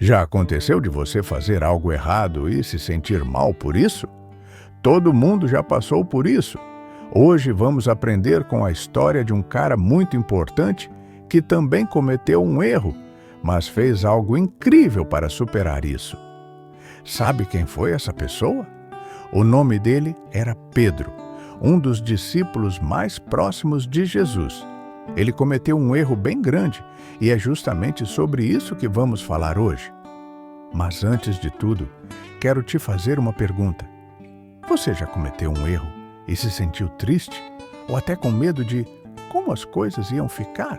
Já aconteceu de você fazer algo errado e se sentir mal por isso? Todo mundo já passou por isso. Hoje vamos aprender com a história de um cara muito importante que também cometeu um erro, mas fez algo incrível para superar isso. Sabe quem foi essa pessoa? O nome dele era Pedro, um dos discípulos mais próximos de Jesus. Ele cometeu um erro bem grande e é justamente sobre isso que vamos falar hoje. Mas antes de tudo, quero te fazer uma pergunta. Você já cometeu um erro e se sentiu triste ou até com medo de como as coisas iam ficar?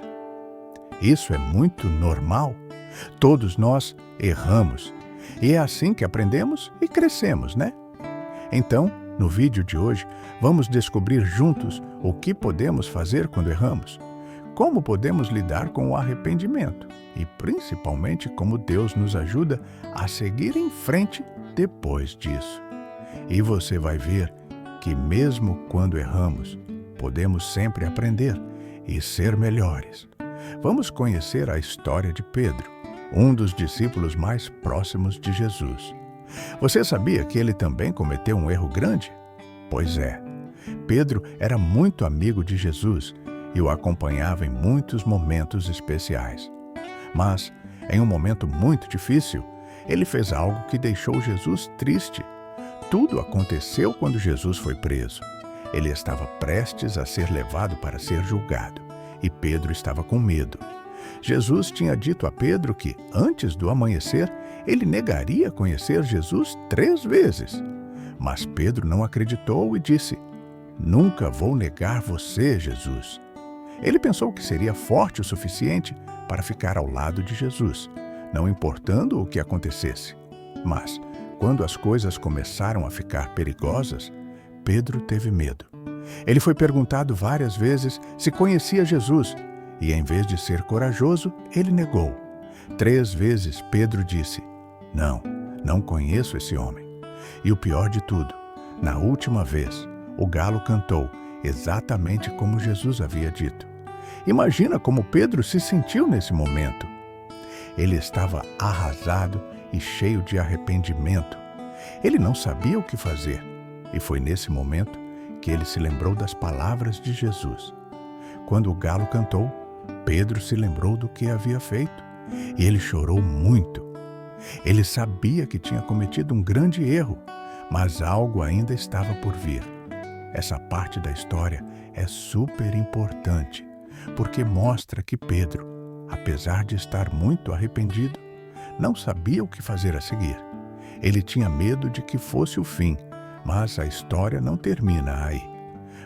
Isso é muito normal. Todos nós erramos e é assim que aprendemos e crescemos, né? Então, no vídeo de hoje, vamos descobrir juntos o que podemos fazer quando erramos, como podemos lidar com o arrependimento e, principalmente, como Deus nos ajuda a seguir em frente depois disso. E você vai ver que, mesmo quando erramos, podemos sempre aprender e ser melhores. Vamos conhecer a história de Pedro, um dos discípulos mais próximos de Jesus. Você sabia que ele também cometeu um erro grande? Pois é, Pedro era muito amigo de Jesus e o acompanhava em muitos momentos especiais. Mas, em um momento muito difícil, ele fez algo que deixou Jesus triste. Tudo aconteceu quando Jesus foi preso. Ele estava prestes a ser levado para ser julgado, e Pedro estava com medo. Jesus tinha dito a Pedro que, antes do amanhecer, ele negaria conhecer Jesus 3 vezes. Mas Pedro não acreditou e disse: "Nunca vou negar você, Jesus." Ele pensou que seria forte o suficiente para ficar ao lado de Jesus, não importando o que acontecesse. Mas, quando as coisas começaram a ficar perigosas, Pedro teve medo. Ele foi perguntado várias vezes se conhecia Jesus, e em vez de ser corajoso, ele negou. 3 vezes Pedro disse: não conheço esse homem." E o pior de tudo, na última vez, o galo cantou exatamente como Jesus havia dito. Imagina como Pedro se sentiu nesse momento. Ele estava arrasado e cheio de arrependimento. Ele não sabia o que fazer, e foi nesse momento que ele se lembrou das palavras de Jesus. Quando o galo cantou, Pedro se lembrou do que havia feito, e ele chorou muito. Ele sabia que tinha cometido um grande erro, mas algo ainda estava por vir. Essa parte da história é super importante, porque mostra que Pedro, apesar de estar muito arrependido, não sabia o que fazer a seguir. Ele tinha medo de que fosse o fim, mas a história não termina aí.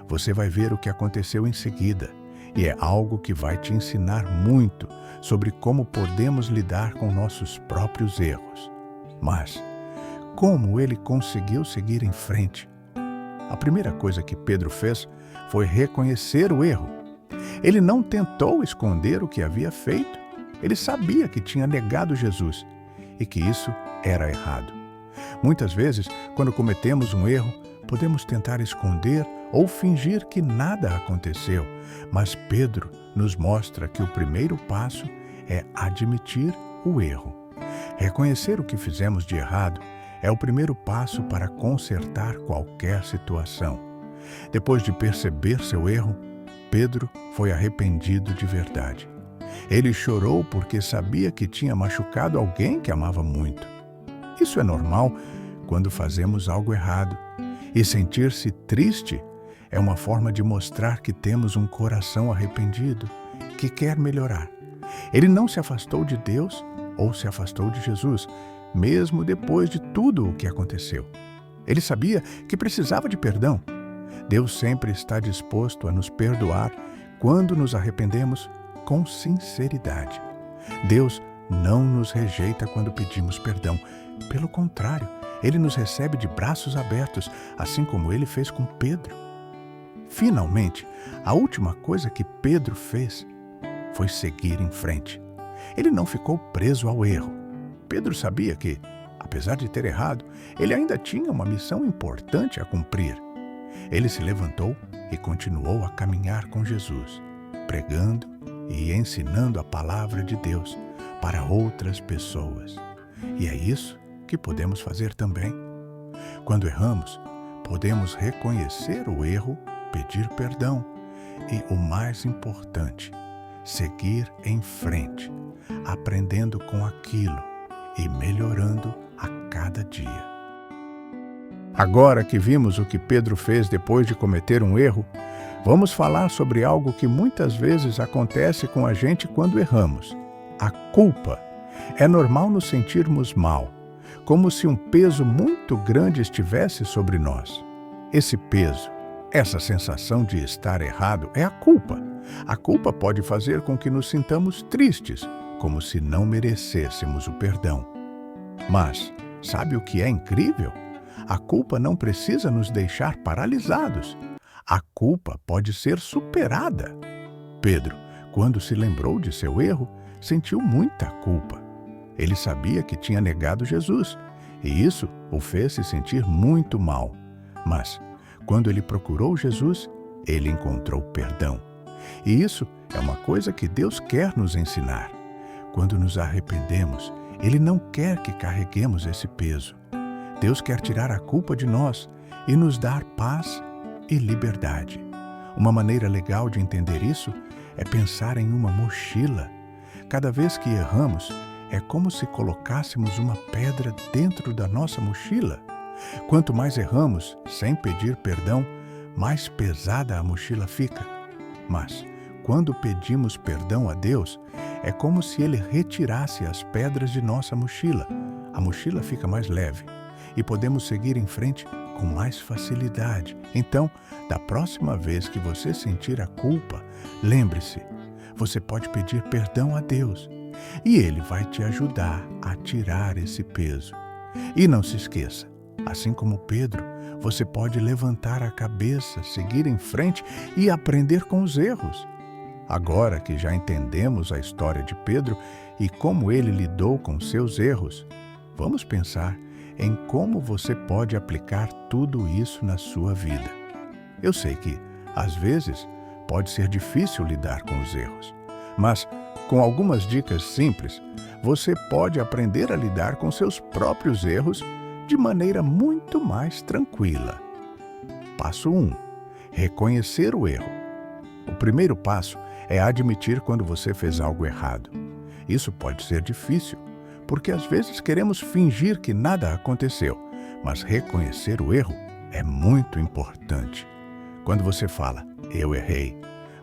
Você vai ver o que aconteceu em seguida, e é algo que vai te ensinar muito sobre como podemos lidar com nossos próprios erros. Mas, como ele conseguiu seguir em frente? A primeira coisa que Pedro fez foi reconhecer o erro. Ele não tentou esconder o que havia feito. Ele sabia que tinha negado Jesus e que isso era errado. Muitas vezes, quando cometemos um erro, podemos tentar esconder ou fingir que nada aconteceu, mas Pedro nos mostra que o primeiro passo é admitir o erro. Reconhecer o que fizemos de errado é o primeiro passo para consertar qualquer situação. Depois de perceber seu erro, Pedro foi arrependido de verdade. Ele chorou porque sabia que tinha machucado alguém que amava muito. Isso é normal quando fazemos algo errado, e sentir-se triste é uma forma de mostrar que temos um coração arrependido, que quer melhorar. Ele não se afastou de Deus ou se afastou de Jesus, mesmo depois de tudo o que aconteceu. Ele sabia que precisava de perdão. Deus sempre está disposto a nos perdoar quando nos arrependemos com sinceridade. Deus não nos rejeita quando pedimos perdão. Pelo contrário, Ele nos recebe de braços abertos, assim como Ele fez com Pedro. Finalmente, a última coisa que Pedro fez foi seguir em frente. Ele não ficou preso ao erro. Pedro sabia que, apesar de ter errado, ele ainda tinha uma missão importante a cumprir. Ele se levantou e continuou a caminhar com Jesus, pregando e ensinando a palavra de Deus para outras pessoas. E é isso que podemos fazer também. Quando erramos, podemos reconhecer o erro, pedir perdão e, o mais importante, seguir em frente, aprendendo com aquilo e melhorando a cada dia. Agora que vimos o que Pedro fez depois de cometer um erro, vamos falar sobre algo que muitas vezes acontece com a gente quando erramos: a culpa. É normal nos sentirmos mal, como se um peso muito grande estivesse sobre nós. Esse peso, essa sensação de estar errado, é a culpa. A culpa pode fazer com que nos sintamos tristes, como se não merecêssemos o perdão. Mas, sabe o que é incrível? A culpa não precisa nos deixar paralisados. A culpa pode ser superada. Pedro, quando se lembrou de seu erro, sentiu muita culpa. Ele sabia que tinha negado Jesus, e isso o fez se sentir muito mal. Mas, quando ele procurou Jesus, ele encontrou perdão. E isso é uma coisa que Deus quer nos ensinar. Quando nos arrependemos, Ele não quer que carreguemos esse peso. Deus quer tirar a culpa de nós e nos dar paz e liberdade. Uma maneira legal de entender isso é pensar em uma mochila. Cada vez que erramos, é como se colocássemos uma pedra dentro da nossa mochila. Quanto mais erramos, sem pedir perdão, mais pesada a mochila fica. Mas, quando pedimos perdão a Deus, é como se Ele retirasse as pedras de nossa mochila. A mochila fica mais leve e podemos seguir em frente com mais facilidade. Então, da próxima vez que você sentir a culpa, lembre-se, você pode pedir perdão a Deus e Ele vai te ajudar a tirar esse peso. E não se esqueça, assim como Pedro, você pode levantar a cabeça, seguir em frente e aprender com os erros. Agora que já entendemos a história de Pedro e como ele lidou com seus erros, vamos pensar em como você pode aplicar tudo isso na sua vida. Eu sei que, às vezes, pode ser difícil lidar com os erros, mas, com algumas dicas simples, você pode aprender a lidar com seus próprios erros de maneira muito mais tranquila. Passo 1. Reconhecer o erro. O primeiro passo é admitir quando você fez algo errado. Isso pode ser difícil, porque às vezes queremos fingir que nada aconteceu, mas reconhecer o erro é muito importante. Quando você fala, eu errei,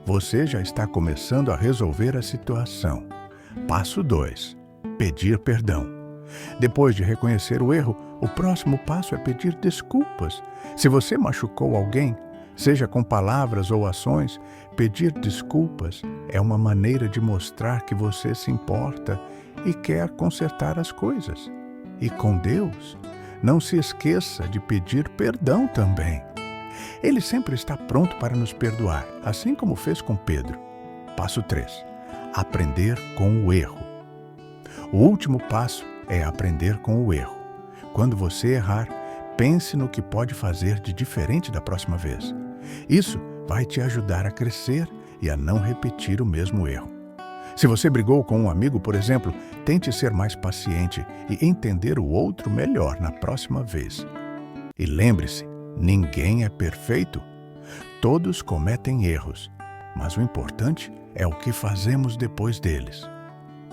você já está começando a resolver a situação. Passo 2. Pedir perdão. Depois de reconhecer o erro, o próximo passo é pedir desculpas. Se você machucou alguém, seja com palavras ou ações, pedir desculpas é uma maneira de mostrar que você se importa e quer consertar as coisas. E com Deus, não se esqueça de pedir perdão também. Ele sempre está pronto para nos perdoar, assim como fez com Pedro. Passo 3. Aprender com o erro. O último passo é aprender com o erro. Quando você errar, pense no que pode fazer de diferente da próxima vez. Isso vai te ajudar a crescer e a não repetir o mesmo erro. Se você brigou com um amigo, por exemplo, tente ser mais paciente e entender o outro melhor na próxima vez. E lembre-se, ninguém é perfeito. Todos cometem erros, mas o importante é o que fazemos depois deles.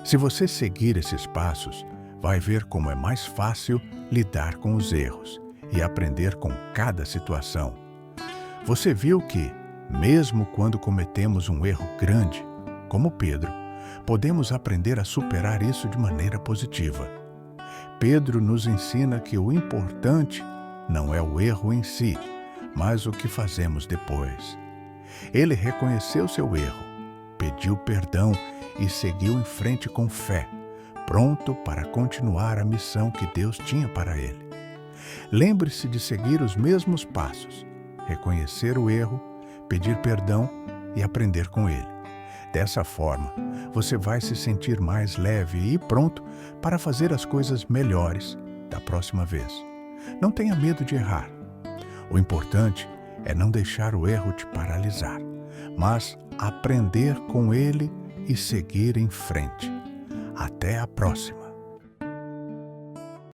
Se você seguir esses passos, vai ver como é mais fácil lidar com os erros e aprender com cada situação. Você viu que, mesmo quando cometemos um erro grande, como Pedro, podemos aprender a superar isso de maneira positiva. Pedro nos ensina que o importante não é o erro em si, mas o que fazemos depois. Ele reconheceu seu erro, pediu perdão e seguiu em frente com fé, pronto para continuar a missão que Deus tinha para ele. Lembre-se de seguir os mesmos passos, reconhecer o erro, pedir perdão e aprender com ele. Dessa forma, você vai se sentir mais leve e pronto para fazer as coisas melhores da próxima vez. Não tenha medo de errar. O importante é não deixar o erro te paralisar, mas aprender com ele e seguir em frente. Até a próxima!